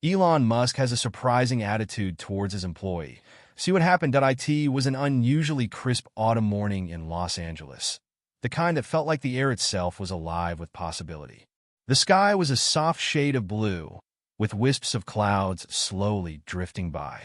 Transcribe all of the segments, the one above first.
Elon Musk has a surprising attitude towards his employee. See what happened? It was an unusually crisp autumn morning in Los Angeles, the kind that felt like the air itself was alive with possibility. The sky was a soft shade of blue, with wisps of clouds slowly drifting by.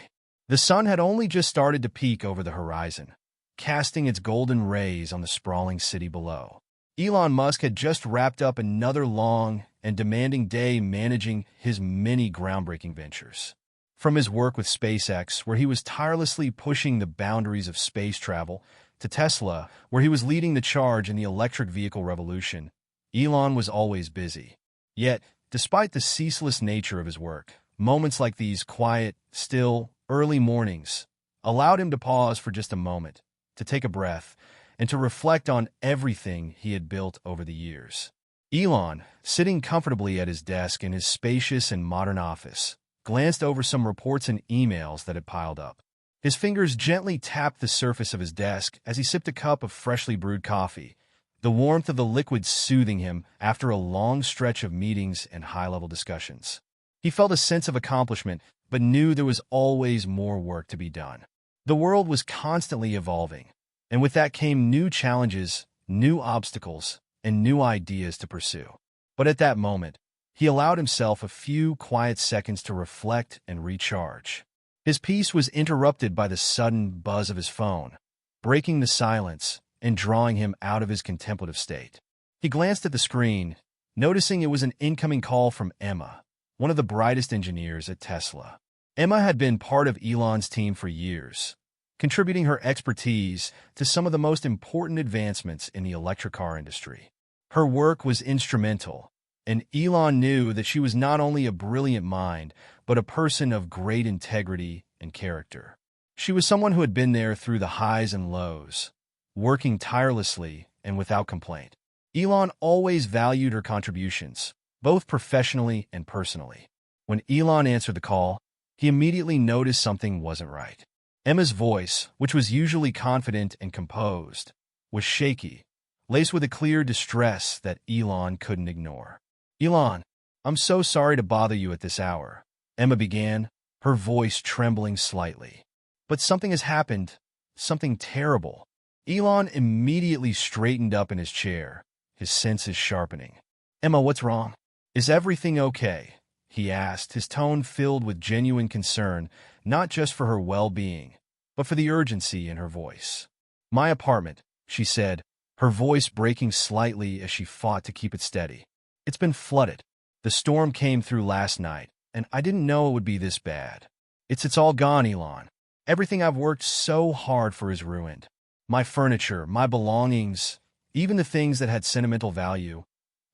The sun had only just started to peek over the horizon, casting its golden rays on the sprawling city below. Elon Musk had just wrapped up another long and demanding day managing his many groundbreaking ventures. From his work with SpaceX, where he was tirelessly pushing the boundaries of space travel, to Tesla, where he was leading the charge in the electric vehicle revolution, Elon was always busy. Yet, despite the ceaseless nature of his work, moments like these quiet, still, early mornings allowed him to pause for just a moment, to take a breath, and to reflect on everything he had built over the years. Elon, sitting comfortably at his desk in his spacious and modern office, glanced over some reports and emails that had piled up. His fingers gently tapped the surface of his desk as he sipped a cup of freshly brewed coffee, the warmth of the liquid soothing him after a long stretch of meetings and high-level discussions. He felt a sense of accomplishment, but knew there was always more work to be done. The world was constantly evolving, and with that came new challenges, new obstacles, and new ideas to pursue. But at that moment, he allowed himself a few quiet seconds to reflect and recharge. His peace was interrupted by the sudden buzz of his phone, breaking the silence and drawing him out of his contemplative state. He glanced at the screen, noticing it was an incoming call from Emma, one of the brightest engineers at Tesla. Emma had been part of Elon's team for years, contributing her expertise to some of the most important advancements in the electric car industry. Her work was instrumental, and Elon knew that she was not only a brilliant mind, but a person of great integrity and character. She was someone who had been there through the highs and lows, working tirelessly and without complaint. Elon always valued her contributions, both professionally and personally. When Elon answered the call, he immediately noticed something wasn't right. Emma's voice, which was usually confident and composed, was shaky, laced with a clear distress that Elon couldn't ignore. "Elon, I'm so sorry to bother you at this hour," Emma began, her voice trembling slightly. "But something has happened, something terrible." Elon immediately straightened up in his chair, his senses sharpening. "Emma, what's wrong? Is everything okay?" he asked, his tone filled with genuine concern, not just for her well-being, but for the urgency in her voice. "My apartment," she said, her voice breaking slightly as she fought to keep it steady. "It's been flooded. The storm came through last night, and I didn't know it would be this bad. It's all gone, Elon. Everything I've worked so hard for is ruined. My furniture, my belongings, even the things that had sentimental value,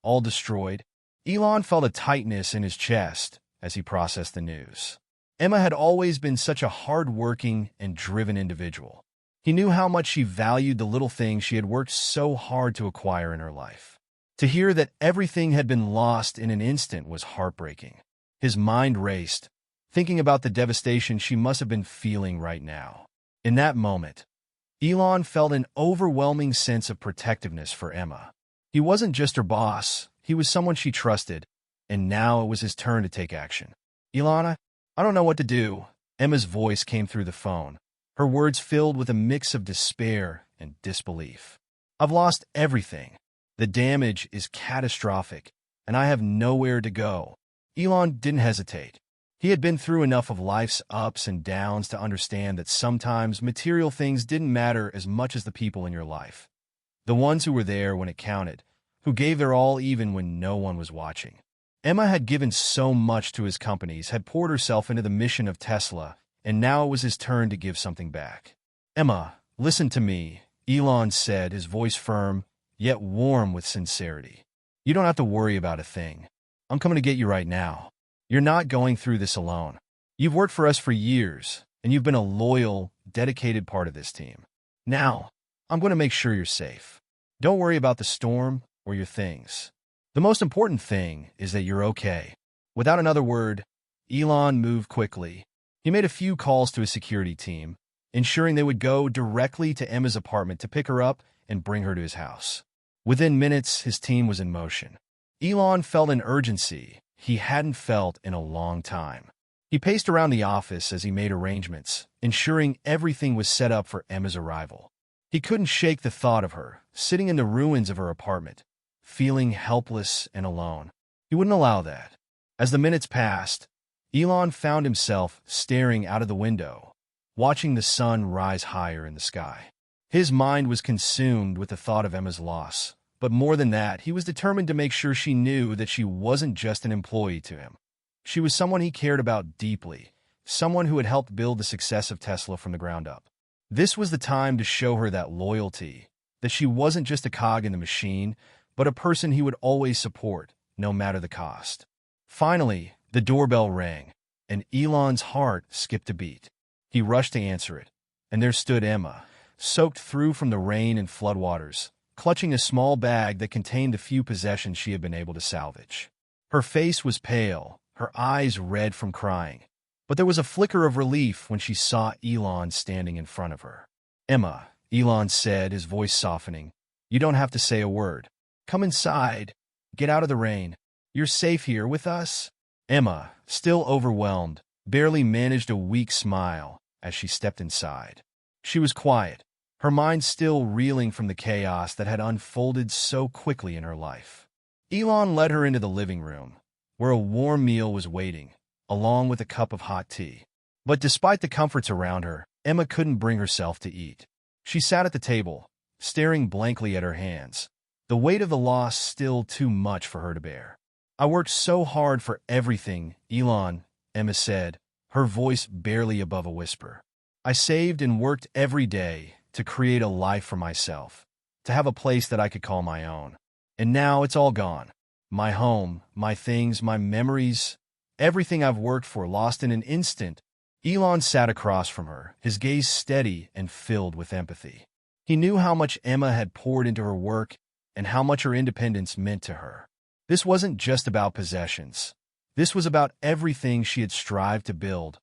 all destroyed." Elon felt a tightness in his chest as he processed the news. Emma had always been such a hard-working and driven individual. He knew how much she valued the little things she had worked so hard to acquire in her life. To hear that everything had been lost in an instant was heartbreaking. His mind raced, thinking about the devastation she must have been feeling right now. In that moment, Elon felt an overwhelming sense of protectiveness for Emma. He wasn't just her boss, he was someone she trusted, and now it was his turn to take action. "Elon, I don't know what to do." Emma's voice came through the phone, her words filled with a mix of despair and disbelief. "I've lost everything. The damage is catastrophic, and I have nowhere to go." Elon didn't hesitate. He had been through enough of life's ups and downs to understand that sometimes material things didn't matter as much as the people in your life. The ones who were there when it counted, who gave their all even when no one was watching. Emma had given so much to his companies, had poured herself into the mission of Tesla, and now it was his turn to give something back. "Emma, listen to me," Elon said, his voice firm, yet warm with sincerity. "You don't have to worry about a thing. I'm coming to get you right now. You're not going through this alone. You've worked for us for years, and you've been a loyal, dedicated part of this team. Now, I'm going to make sure you're safe. Don't worry about the storm or your things. The most important thing is that you're okay." Without another word, Elon moved quickly. He made a few calls to his security team, ensuring they would go directly to Emma's apartment to pick her up and bring her to his house. Within minutes, his team was in motion. Elon felt an urgency. he hadn't felt in a long time. He paced around the office as he made arrangements, ensuring everything was set up for Emma's arrival. He couldn't shake the thought of her, sitting in the ruins of her apartment, feeling helpless and alone. He wouldn't allow that. As the minutes passed, Elon found himself staring out of the window, watching the sun rise higher in the sky. His mind was consumed with the thought of Emma's loss, but more than that, he was determined to make sure she knew that she wasn't just an employee to him. She was someone he cared about deeply, someone who had helped build the success of Tesla from the ground up. This was the time to show her that loyalty, that she wasn't just a cog in the machine, but a person he would always support, no matter the cost. Finally, the doorbell rang, and Elon's heart skipped a beat. He rushed to answer it, and there stood Emma, soaked through from the rain and floodwaters, clutching a small bag that contained the few possessions she had been able to salvage. Her face was pale, her eyes red from crying, but there was a flicker of relief when she saw Elon standing in front of her. "Emma," Elon said, his voice softening, "you don't have to say a word. Come inside. Get out of the rain. You're safe here with us." Emma, still overwhelmed, barely managed a weak smile as she stepped inside. She was quiet, her mind still reeling from the chaos that had unfolded so quickly in her life. Elon led her into the living room, where a warm meal was waiting, along with a cup of hot tea. But despite the comforts around her, Emma couldn't bring herself to eat. She sat at the table, staring blankly at her hands, the weight of the loss still too much for her to bear. "I worked so hard for everything, Elon," Emma said, her voice barely above a whisper. "I saved and worked every day to create a life for myself, to have a place that I could call my own. And now it's all gone. My home, my things, my memories, everything I've worked for lost in an instant." Elon sat across from her, his gaze steady and filled with empathy. He knew how much Emma had poured into her work and how much her independence meant to her. This wasn't just about possessions. This was about everything she had strived to build,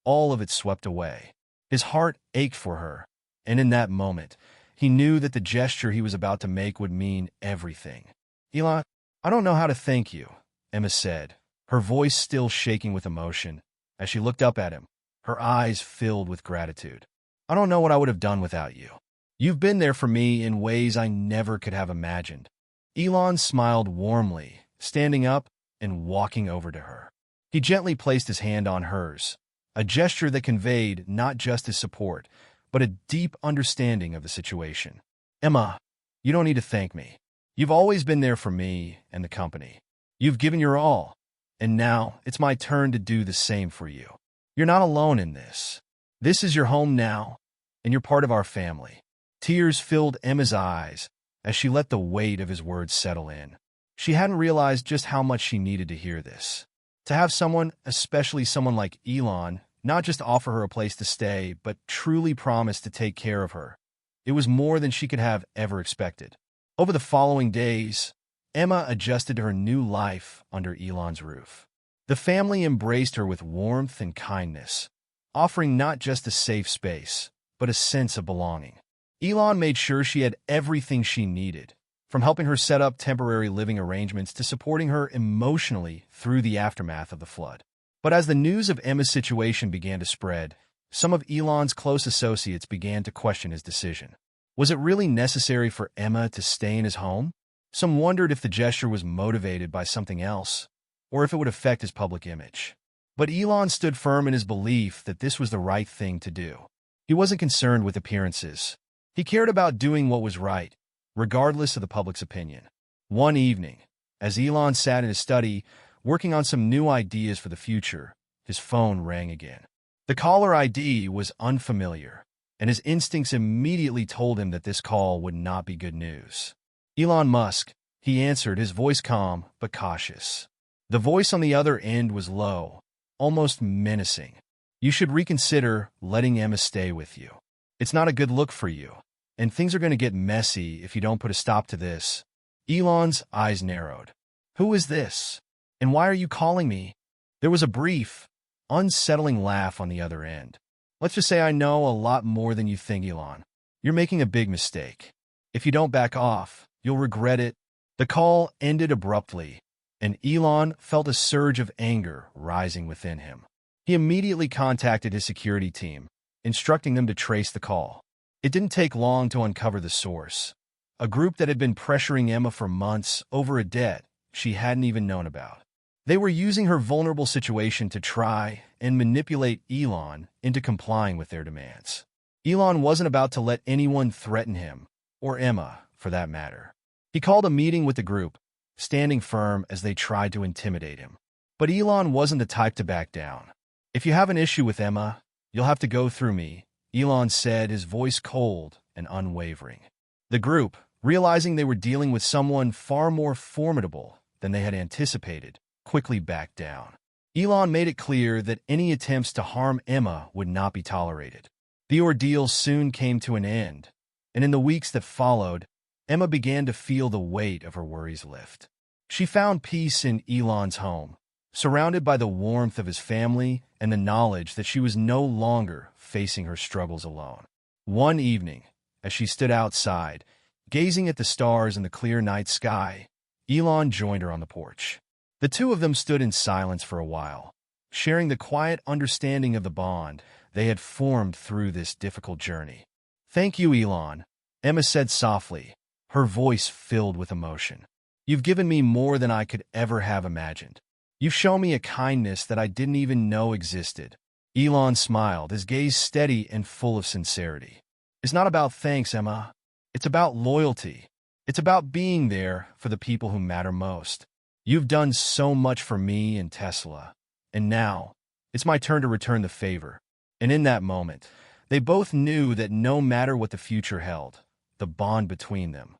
all of it swept away. His heart ached for her, and in that moment, he knew that the gesture he was about to make would mean everything. "Elon, I don't know how to thank you," Emma said, her voice still shaking with emotion, as she looked up at him, her eyes filled with gratitude. "I don't know what I would have done without you. You've been there for me in ways I never could have imagined." Elon smiled warmly, standing up and walking over to her. He gently placed his hand on hers, a gesture that conveyed not just his support, but a deep understanding of the situation. "Emma, you don't need to thank me. You've always been there for me and the company. You've given your all, and now it's my turn to do the same for you. You're not alone in this. This is your home now, and you're part of our family." Tears filled Emma's eyes as she let the weight of his words settle in. She hadn't realized just how much she needed to hear this. To have someone, especially someone like Elon, not just offer her a place to stay, but truly promise to take care of her. It was more than she could have ever expected. Over the following days, Emma adjusted to her new life under Elon's roof. The family embraced her with warmth and kindness, offering not just a safe space, but a sense of belonging. Elon made sure she had everything she needed, from helping her set up temporary living arrangements to supporting her emotionally through the aftermath of the flood. But as the news of Emma's situation began to spread, some of Elon's close associates began to question his decision. Was it really necessary for Emma to stay in his home? Some wondered if the gesture was motivated by something else, or if it would affect his public image. But Elon stood firm in his belief that this was the right thing to do. He wasn't concerned with appearances. He cared about doing what was right, regardless of the public's opinion. One evening, as Elon sat in his study, working on some new ideas for the future, his phone rang again. The caller ID was unfamiliar, and his instincts immediately told him that this call would not be good news. "Elon Musk," he answered, his voice calm but cautious. The voice on the other end was low, almost menacing. "You should reconsider letting Emma stay with you. It's not a good look for you, and things are going to get messy if you don't put a stop to this." Elon's eyes narrowed. "Who is this? And why are you calling me?" There was a brief, unsettling laugh on the other end. "Let's just say I know a lot more than you think, Elon. You're making a big mistake. If you don't back off, you'll regret it." The call ended abruptly, and Elon felt a surge of anger rising within him. He immediately contacted his security team, instructing them to trace the call. It didn't take long to uncover the source. A group that had been pressuring Emma for months over a debt she hadn't even known about. They were using her vulnerable situation to try and manipulate Elon into complying with their demands. Elon wasn't about to let anyone threaten him, or Emma, for that matter. He called a meeting with the group, standing firm as they tried to intimidate him. But Elon wasn't the type to back down. "If you have an issue with Emma, you'll have to go through me," Elon said, his voice cold and unwavering. The group, realizing they were dealing with someone far more formidable than they had anticipated, quickly backed down. Elon made it clear that any attempts to harm Emma would not be tolerated. The ordeal soon came to an end, and in the weeks that followed, Emma began to feel the weight of her worries lift. She found peace in Elon's home, surrounded by the warmth of his family and the knowledge that she was no longer facing her struggles alone. One evening, as she stood outside, gazing at the stars in the clear night sky, Elon joined her on the porch. The two of them stood in silence for a while, sharing the quiet understanding of the bond they had formed through this difficult journey. "Thank you, Elon," Emma said softly, her voice filled with emotion. "You've given me more than I could ever have imagined. You've shown me a kindness that I didn't even know existed." Elon smiled, his gaze steady and full of sincerity. "It's not about thanks, Emma. It's about loyalty. It's about being there for the people who matter most. You've done so much for me and Tesla, and now it's my turn to return the favor." And in that moment, they both knew that no matter what the future held, the bond between them,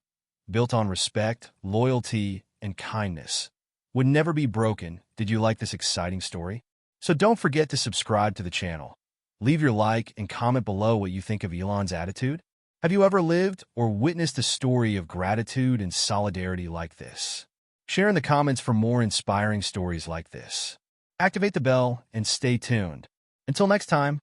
built on respect, loyalty, and kindness, would never be broken. Did you like this exciting story? So don't forget to subscribe to the channel. Leave your like and comment below what you think of Elon's attitude. Have you ever lived or witnessed a story of gratitude and solidarity like this? Share in the comments for more inspiring stories like this. Activate the bell and stay tuned. Until next time.